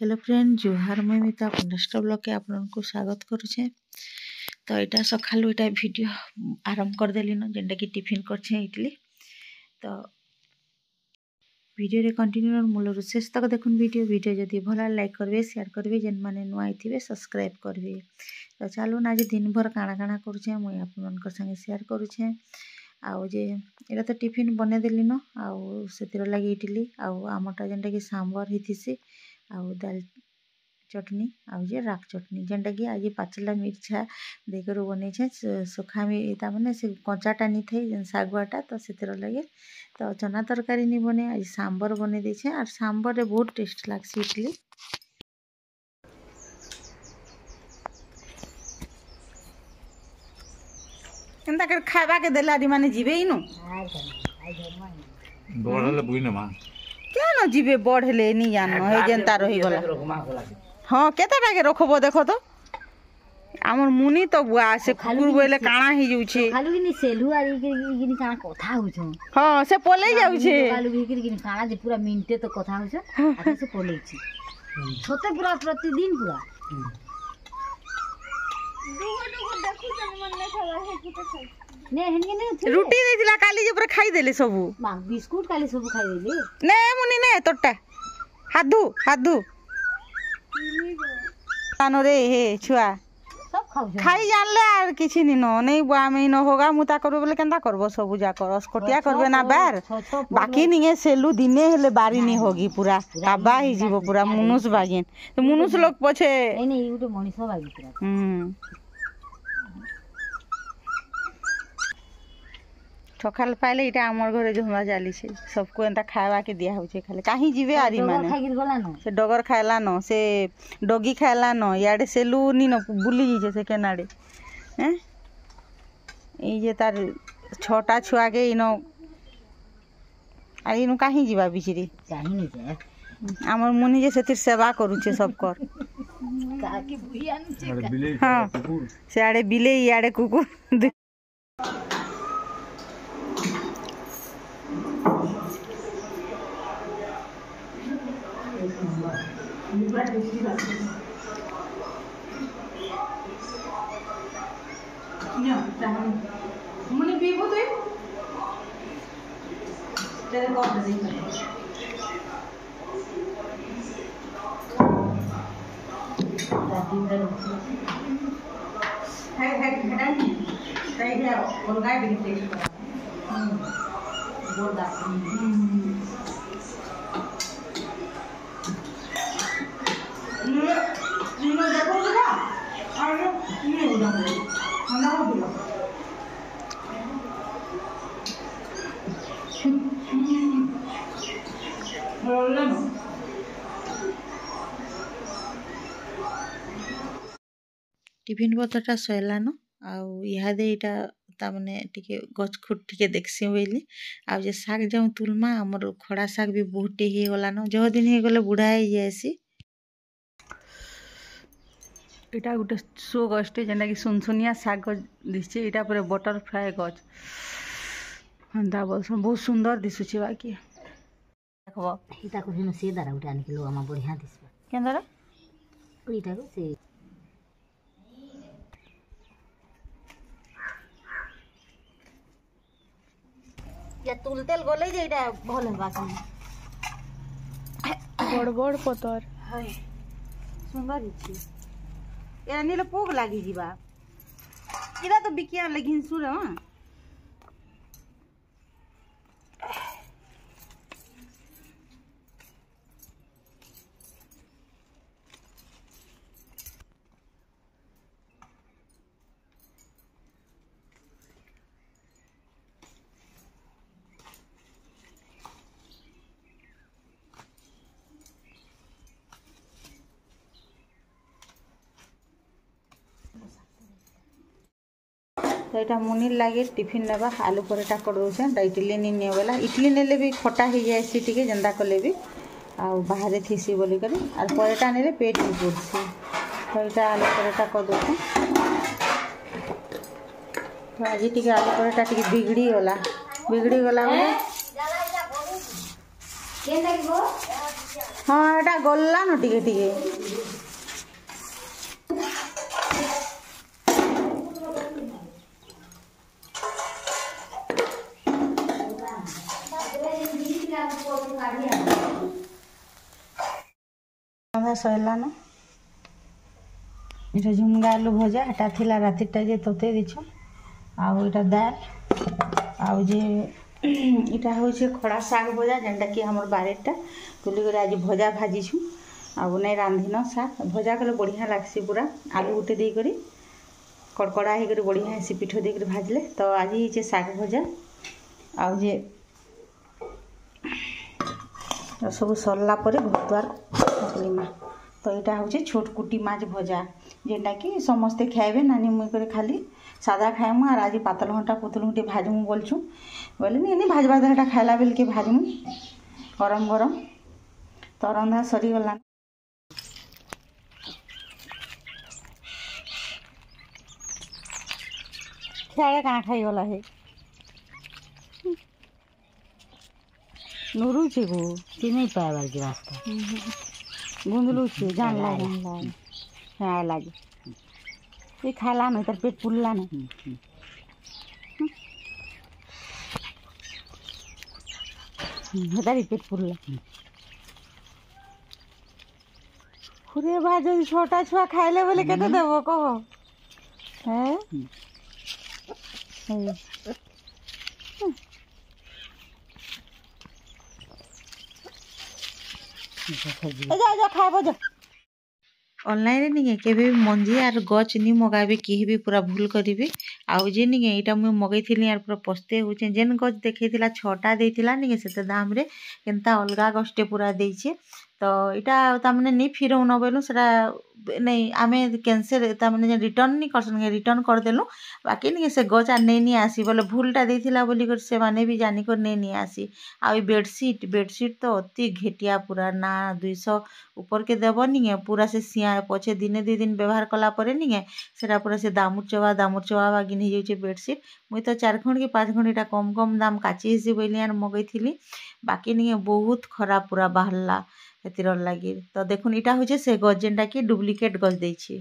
Hello friend जोहार मुई तो नेक्स्ट ब्लॉग के आपको स्वागत करुचे। तो यहाँ सकालू यहाँ वीडियो आरंभ करदेली न जेनटा कि टिफिन करछे इडली। तो वीडियो रे कंटिन्यू मूल शेष तक देखुन वीडियो जदि भला लाइक करेंगे शेयर करेंगे जेन मैंने नुआ थे सब्सक्राइब करेंगे। तो चलो आज दिन भर काଣା काଣା करुचे मुई आप संगे शेयर करुचे। आउ जे एटा तो टिफिन बनेदेली न आउ से लगे इडली आमटा जेनटा कि सांबर होती आउ दाल चटनी आउ जे राग चटनी जेनटा कि आज पाचला मिर्चा देकर बने सुखा मैंने से कंचाटा नहीं थे जेन शागुआटा तो से लगे। तो चना तरकारी नहीं बने आज सांबर बने देछे और सांबर रे बहुत टेस्ट लागसी इडली। एंता कर खावा के देला री माने जीवे इनु बड़ले बुइने मा क्या न जीवे बढ़ले नहीं जानो हे जनता रही गला। हां केताटा के रखबो देखो तो हमर मुनी तो बुआ से कुकुर बोले काना ही जाउ छे खालु कि सेलु आरी कि काना कथा हो छ। हां से पोले जाउ छे खालु कि काना जे पूरा मिनटे तो कथा हो छ आ से पोले छी छोटे पूरा प्रतिदिन पूरा दुगो देखु त मन नै खावा है कि त ने हेनी ने रोटी देतिला काली जे पूरा खाई देले सब मां बिस्कुट काली सब खाई देले ने मुनी ने तोटा हादू तानो रे हे छुआ सब खाउ खाई जानले आर किछि नि न नहीं बुआ में न होगा मुता करबो बोले केनता करबो सब जा कर अस्कोटिया करबे ना बार बाकी नहीं सेलु दिने हेले बारी नहीं होगी पूरा काबा ही जीवो पूरा मुनुस बागिन तो मुनुस लोग पछे नहीं उटे मनिस बागी पूरा सकाल पाइले इटा हमर घरे झुमा जाली छे सबको एंता खावा के दिया होछे खाले काहे जीवे आरी माने से डगर खायला न से डगी खायला न याडे सेलु नी न बुली जे से केनाडे हैं ई जे तार छोटा छुआ के इनो आ इनु काहे जीवा बिचरी काहे नि जे हमर मुनी जे सेतिर सेवा करूछे सब कर का की बुइया न छे हां से आडे बिले याडे कुकुर मुनी पीबो तू तेरे को दे है नहीं सही है उनका भी टेस्ट करा बोलदा ये देखो जरा और ये हो जाता है खाना हो गया टिफिन बतटा सैलान आदे यहाँ ताने टिके गछ खुट टिके देखसी बोली आ जे साग जाऊँ तुलमा आमर खड़ा साग भी बहुत हो गलान जह दिन हो गले बुढ़ा हो जाएसी। इटा गोटे शो गछटे जेनटा कि सुनसुनिया साग दिशे इटा पर बटरफ्लाई गछ हंदा बोलसन बहुत सुंदर दिसुचे बाकी देखबो इटा को हिनो से दारा उठा निकलो आमा बढ़िया दिसबा केंदरा इटा को से या तुल तेल गले जे इटा भल हेबा बड़ बड़ पतर हाय सुंदर छी या नीले पोग लागी जीवा इरा तो बिकिया लेकिन सुरे हां तो यहाँ मुनी लगे टिफिन नेबा आलू पराठा कर दूचे इडली नहीं निये बोला इडली नेले भी खटा हो जाए टे जेनता कले भी आ बाहर थीसी बोलिक और पराठा नेले पेट भी पड़सी तो यहाँ आलू पराठा कर दूचे। तो आज टी आलू पराठा टी बिगड़ी गला बोले हाँ एटा गला न टिके टिके सरला न এটা ঝুমগা আলু ভজা এটা থিলা রাতিটা যে তোতে দিছ আর এটা ডাল আর যে এটা হচ্ছে খড়া শাক ভজা যেটা কি আমার বাড়িটা তুলি করে আজ ভজা ভাজিছু আর নাই রাঁধিন শাক ভজা কলে বড়িয়া লাগছে পুরা আলু গুটে দিয়ে করে কড়কড়া হয়ে করে বড়িয়া হেসি পিঠ দিয়ে করে ভাজলে তো আজ হচ্ছে শাক ভজা আর যে সব সরলা পরে ঘর দুয়ার মা তো এটা হচ্ছে ছোটকুটি মাছ ভজা যেটা কি সমস্তে খাইবে নানি মুই করে খালি সাদা খাইমু আর আজ পাতল ঘন্টা পুতুল ঘুটি ভাজমু বলছু বলে নি ভাজবা দেটা খাইলা বেলকে ভাজমু গরম গরম তো রন্ধা সরিগলা খেয়ে কাঁ খাইগলা হে নুরুছে গো চিনেই পাইবার কি রাস্তা গুঁদলুছে জানলা জানলা হ্যাঁ লাগে এই খাইলা না তার পেট পুরলা না তারই পেট পুরলা খুঁড়ে ভাই যদি ছোটা ছুয়া খাইলে বলে কেটে দেবো কহ হ্যাঁ ऑनलाइन नहीं केबे मंजी आर गच नहीं मगाबे केही भी पूरा भूल करिवे आउ जे नहीं एटा मुई मगैथिली आर पूरा पस्ते होचे जेन गच देखैथिला 6टा देथिला नहीं सेते दाम रे केनता अलगा गछटे पूरा देइछे तो इटा तामने नहीं फिरौ न बोलु सेटा नहीं आमे कैंसिल तामने रिटर्न नहीं करसन रिटर्न कर देलु बाकी नहीं से गच आ नहीं आसी बोले भूलटा देथिला बोली कर से माने भी जानी कर नहीं आसी आ बेडशीट तो अति घेटिया पूरा ना 200 ऊपर के देव नहीं पूरा से सिया पछे दिने 2 दिन व्यवहार कला परे नहीं सेटा पूरा से दामुर चवा बागिन हो जाइए बेडशीट मुई तो 4 खंड कि 5 खंड इटा कम कम दाम काची हिसी बोली आर मगैथिली बाकी नहीं बहुत खराब पूरा बाहरला हेतिर लगी तो देखुन इटा होचे से गज जेनटा कि डुप्लिकेट गज देछि।